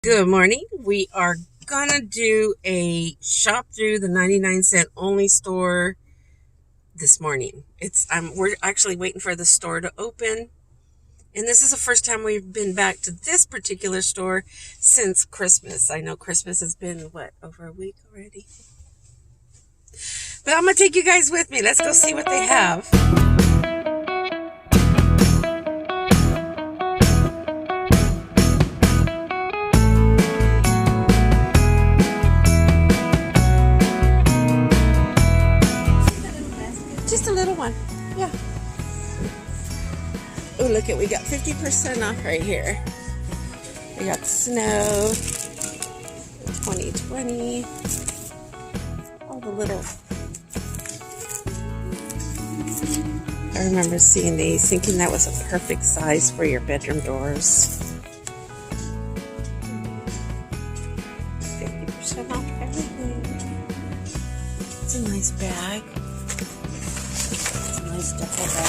Good morning. We are gonna do a shop through the 99-cent only store this morning. We're actually waiting for the store to open, and this is the first time we've been back to this particular store since Christmas. I know Christmas has been over a week already. But I'm gonna take you guys with me. Let's go see what they have. Just a little one. Yeah. Oh, look we got 50% off right here. We got snow 2020. All the little. I remember seeing these, thinking that was a perfect size for your bedroom doors. 50% off everything. It's a nice bag. It's a nice duffel bag.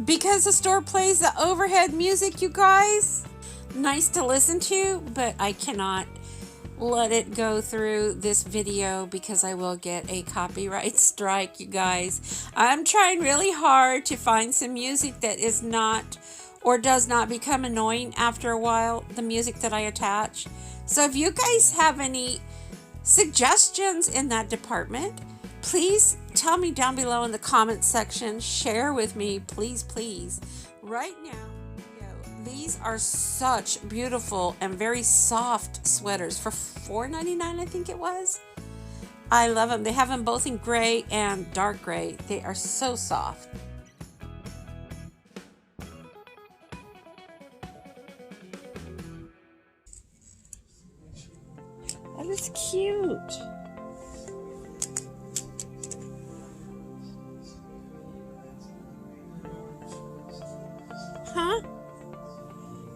Because the store plays the overhead music, you guys. Nice to listen to, but I cannot let it go through this video because I will get a copyright strike, you guys. I'm trying really hard to find some music that is not or does not become annoying after a while, the music that I attach. So if you guys have any suggestions in that department, please tell me down below in the comments section. Share with me, please. Right now, these are such beautiful and very soft sweaters for $4.99, I think it was. I love them. They have them both in gray and dark gray. They are so soft. That is cute. Huh?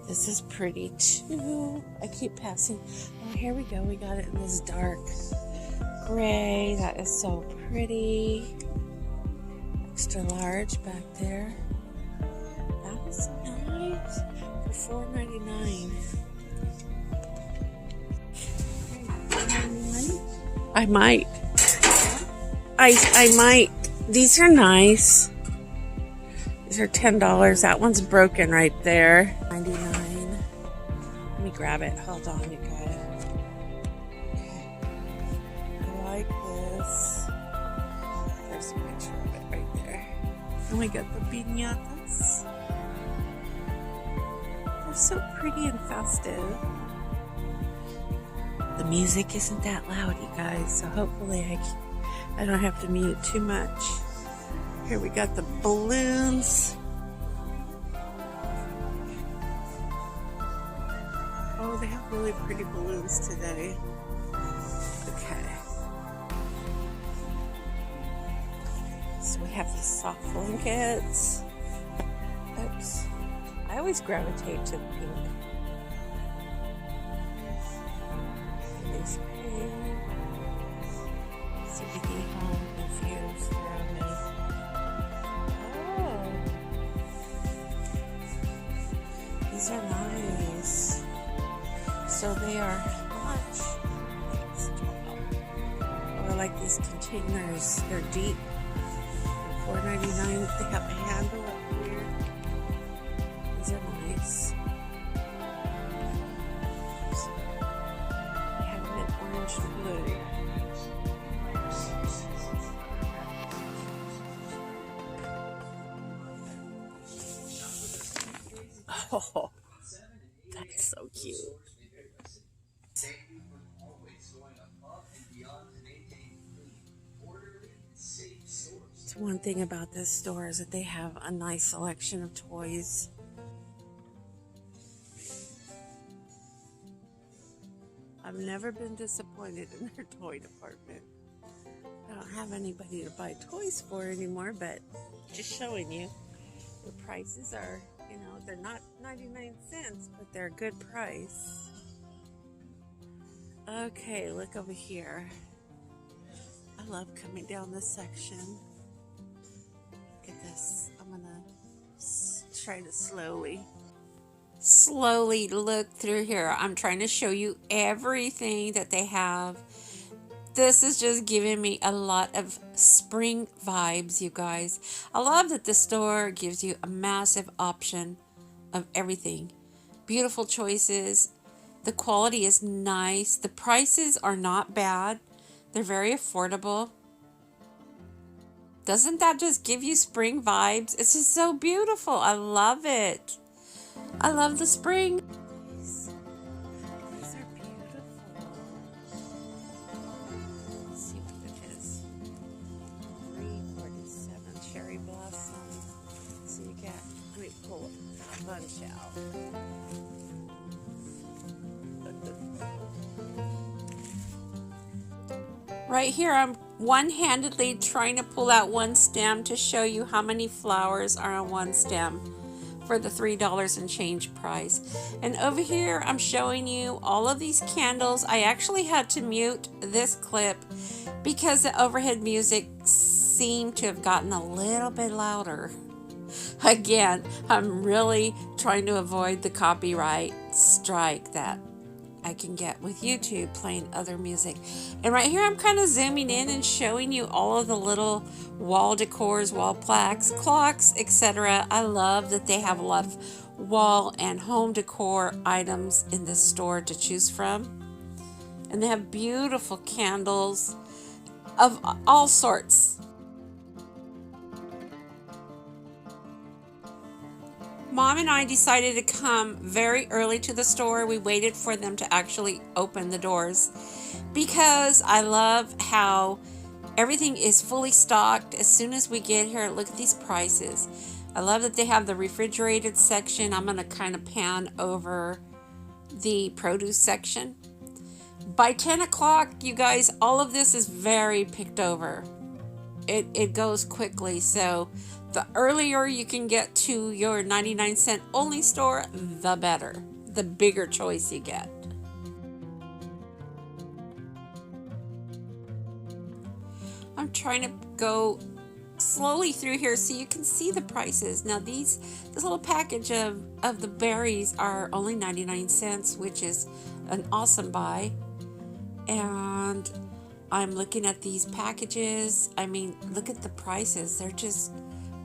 This is pretty too. I keep passing. Oh, here we go. We got it in this dark gray. That is so pretty. Extra large back there. That is nice. For $4.99. I might. I might. These are nice. These are $10. That one's broken right there. $99. Let me grab it. Hold on, you guys. Okay. I like this. There's a picture of it right there. And we got the piñatas. They're so pretty and festive. The music isn't that loud, you guys, so hopefully I don't have to mute too much. Here we got the balloons. Oh, they have really pretty balloons today. Okay. So we have these soft blankets. Oops. I always gravitate to the pink. These pink. CBD home infused ceramic. These are nice. So they are how much? Oh, I like these containers. They're deep. $4.99. They have a handle up here. These are nice. So they have them in orange and blue. Oh, that's so cute. So one thing about this store is that they have a nice selection of toys. I've never been disappointed in their toy department. I don't have anybody to buy toys for anymore, but just showing you the prices are, they're not 99 cents, but they're a good price. Okay, look over here. I love coming down this section. Look at this. I'm gonna try to slowly slowly look through here. I'm trying to show you everything that they have. This is just giving me a lot of spring vibes, you guys. I love that the store gives you a massive option of everything. Beautiful choices. The quality is nice. The prices are not bad. They're very affordable. Doesn't that just give you spring vibes? It's just so beautiful. I love it. I love the spring. These are beautiful. Let's see what it is. 347 cherry blossom. So you get, let me pull a bunch out. Right here, I'm one-handedly trying to pull out one stem to show you how many flowers are on one stem for the $3 and change price. And over here, I'm showing you all of these candles. I actually had to mute this clip because the overhead music seemed to have gotten a little bit louder. Again, I'm really trying to avoid the copyright strike that I can get with YouTube playing other music. And right here I'm kind of zooming in and showing you all of the little wall decors, wall plaques, clocks, etc. I love that they have a lot of wall and home decor items in this store to choose from. And they have beautiful candles of all sorts. Mom and I decided to come very early to the store. We waited for them to actually open the doors because I love how everything is fully stocked as soon as we get here. Look at these prices. I love that they have the refrigerated section. I'm going to kind of pan over the produce section. By 10 o'clock, you guys, all of this is very picked over. It goes quickly, so the earlier you can get to your 99-cent only store, the better. The bigger choice you get. I'm trying to go slowly through here so you can see the prices. Now this little package of the berries are only 99 cents, which is an awesome buy. And I'm looking at these packages. I mean, look at the prices. They're just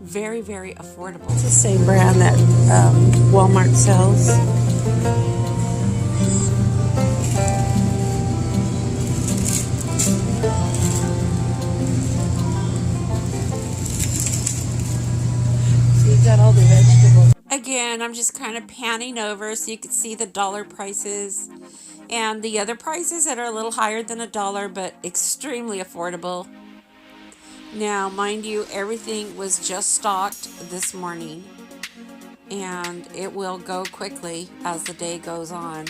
very, very affordable. It's the same brand that Walmart sells. So you've got all the vegetables. Again, I'm just kind of panning over so you can see the dollar prices and the other prices that are a little higher than $1, but extremely affordable. Now, mind you, everything was just stocked this morning, and it will go quickly as the day goes on.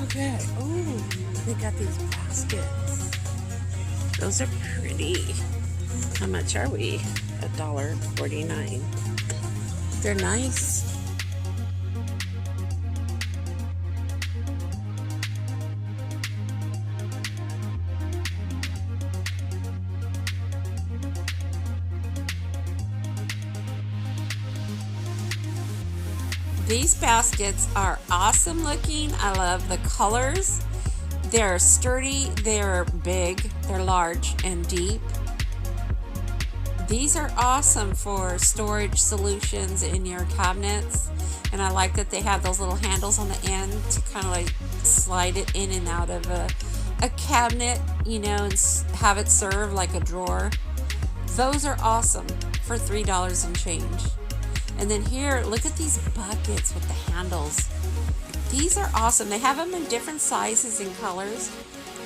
Okay, oh, they got these baskets. Those are pretty. How much are we? $1.49. They're nice. These baskets are awesome looking. I love the colors. They're sturdy, they're big, they're large and deep. These are awesome for storage solutions in your cabinets, and I like that they have those little handles on the end to kind of like slide it in and out of a cabinet, you know, and have it serve like a drawer. Those are awesome for $3 and change. And then here, look at these buckets with the handles. These are awesome. They have them in different sizes and colors.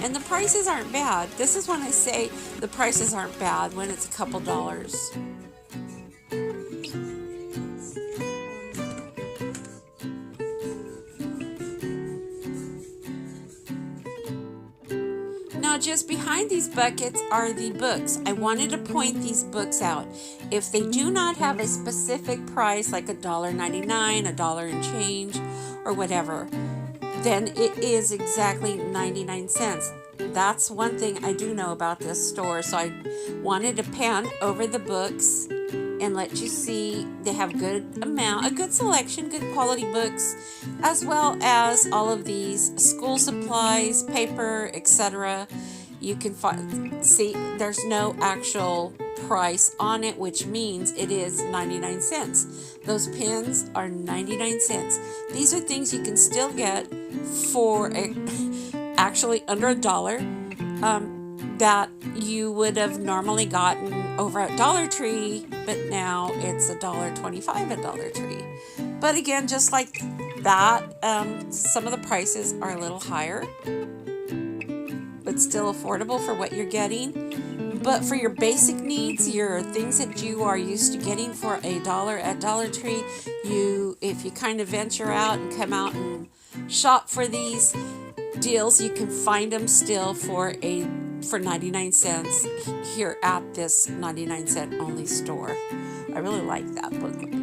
And the prices aren't bad. This is when I say the prices aren't bad, when it's a couple dollars. Now Now, just behind these buckets are the books. I wanted to point these books out. If they do not have a specific price, like $1.99, $1 and change, or whatever, then it is exactly 99 cents. That's one thing I do know about this store. So I wanted to pan over the books and let you see they have a good selection, good quality books, as well as all of these school supplies, paper, etc. You can see there's no actual price on it, which means it is 99 cents. Those pens are 99 cents. These are things you can still get for actually under $1, that you would have normally gotten over at Dollar Tree, but now it's $1.25 at Dollar Tree. But again, just like that, some of the prices are a little higher, but still affordable for what you're getting. But for your basic needs, your things that you are used to getting for $1 at Dollar Tree, if you kind of venture out and come out and shop for these deals, you can find them still for 99 cents here at this 99 cent only store. I really like that booklet.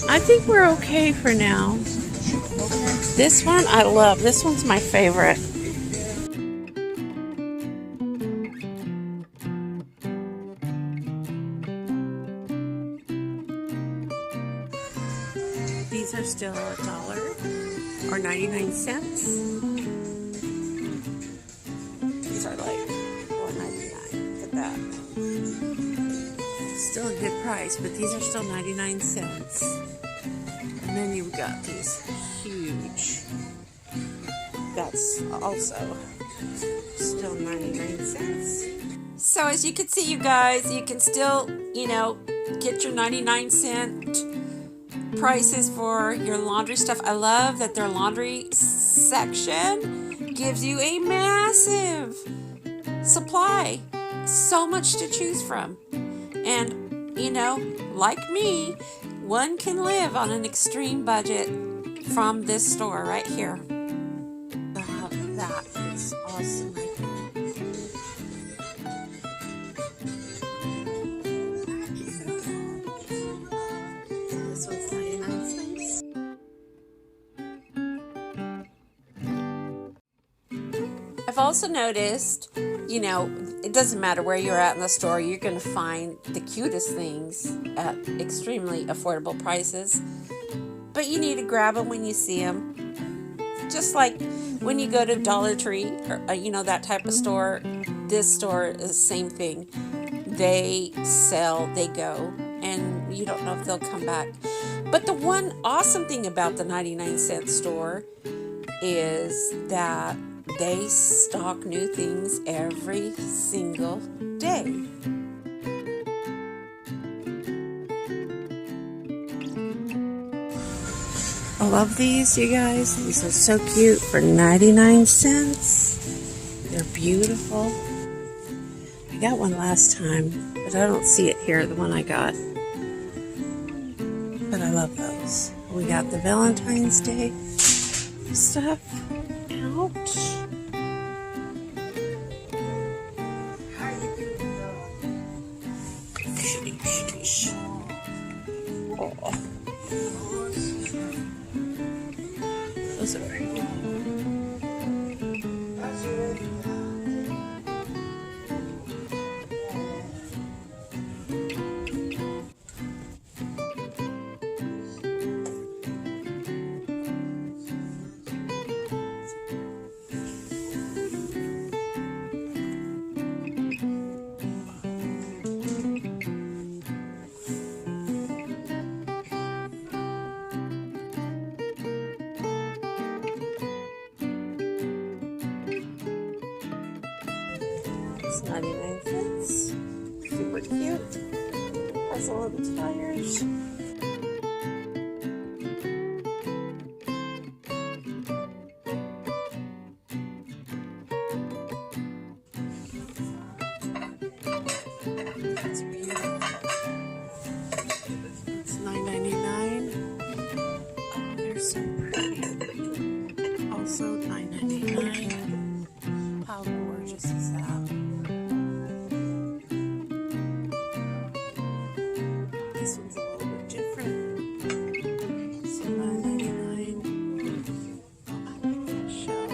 I think we're okay for now. This one I love. This one's my favorite. These are still $1 or 99 cents. These are like $4.99. Look at that. Still a good price, but these are still 99 cents. And then you've got these huge. That's also still 99 cents. So as you can see, you guys, you can still, get your 99 cent prices for your laundry stuff. I love that their laundry section gives you a massive supply. So much to choose from. And, like me, one can live on an extreme budget from this store right here. That is awesome. This one's 99 cents. I've also noticed, it doesn't matter where you're at in the store, you're going to find the cutest things at extremely affordable prices. But you need to grab them when you see them. Just like when you go to Dollar Tree or, that type of store, this store is the same thing. They sell, they go, and you don't know if they'll come back. But the one awesome thing about the 99 cent store is that they stock new things every single day. I love these, you guys. These are so cute for 99 cents. They're beautiful. I got one last time, but I don't see it here, the one I got. But I love those. We got the Valentine's Day stuff out. Oh. Those are very good. It's 99 cents. Super cute. Has a little tires. It's beautiful. It's $9.99. Oh, they're so pretty. Also $9.99. How gorgeous is that? This one's a little bit different. So $9.99. I like that shell.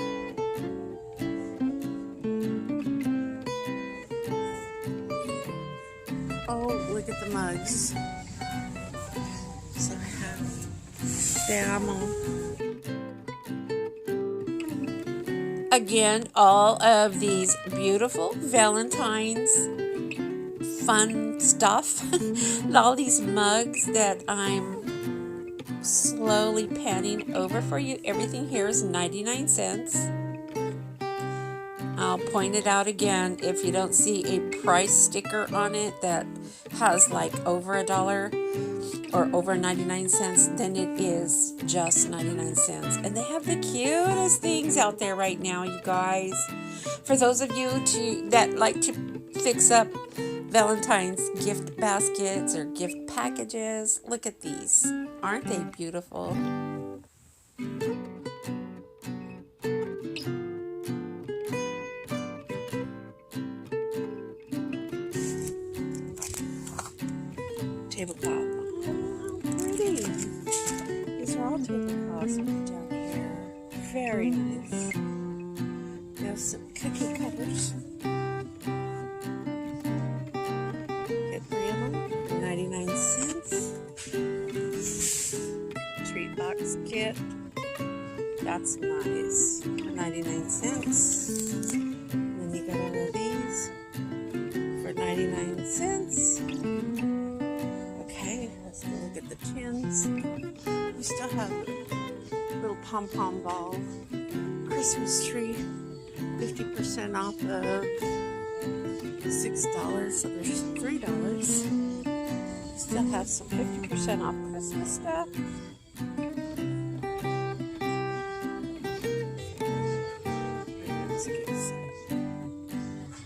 Oh, look at the mugs. So I have the ammo. Again, all of these beautiful Valentine's fun stuff. All these mugs that I'm slowly panning over for you. Everything here is 99 cents. I'll point it out again. If you don't see a price sticker on it that has like over $1 or over 99 cents, then it is just 99 cents. And they have the cutest things out there right now, you guys. For those of you that like to fix up Valentine's gift baskets or gift packages, look at these. Aren't they beautiful? Tablecloth. Oh, how pretty. These are all tablecloths down here. Very nice. There's some cookie cutters. Get 3 of them for 99 cents. Treat box kit. That's nice. 99 cents. And then you got all of these for 99 cents. Let's go look at the tins. We still have a little pom-pom ball Christmas tree, 50% off of $6, so there's $3. Still have some 50% off Christmas stuff.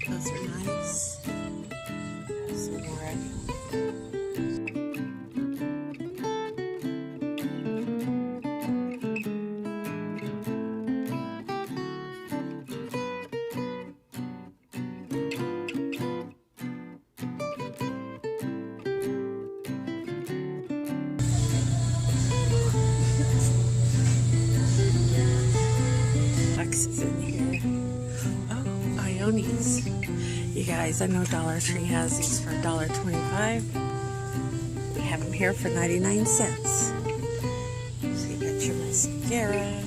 Those are nice. Some more. 'Box is in here. Oh, Ionis. You guys, I know Dollar Tree has these for $1.25. We have them here for 99 cents. So you got your mascara,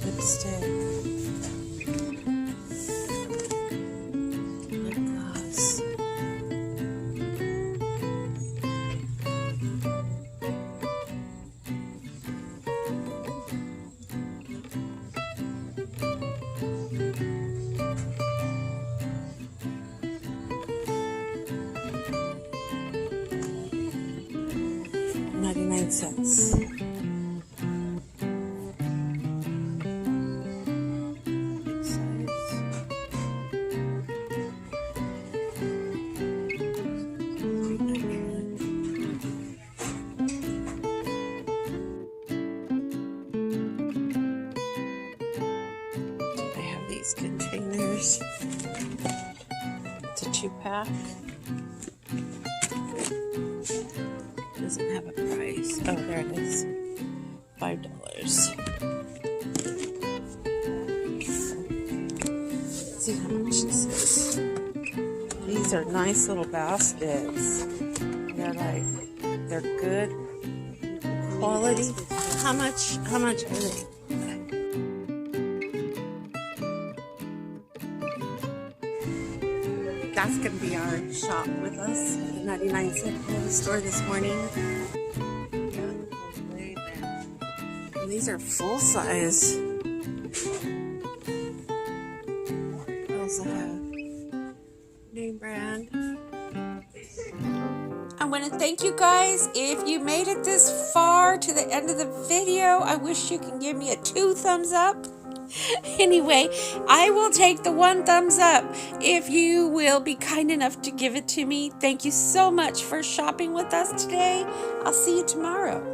lipstick, lip gloss. $0.99. They have these containers. It's a 2-pack. Doesn't have a price. Oh, there it is. $5. Let's see how much this is. These are nice little baskets. They're good quality. How much are they? That's gonna be our shop with us at the 99-cent store this morning. These are full size. I doesn't have name brand. I want to thank you guys. If you made it this far to the end of the video, I wish you can give me a 2 thumbs up. Anyway, I will take the 1 thumbs up if you will be kind enough to give it to me. Thank you so much for shopping with us today. I'll see you tomorrow.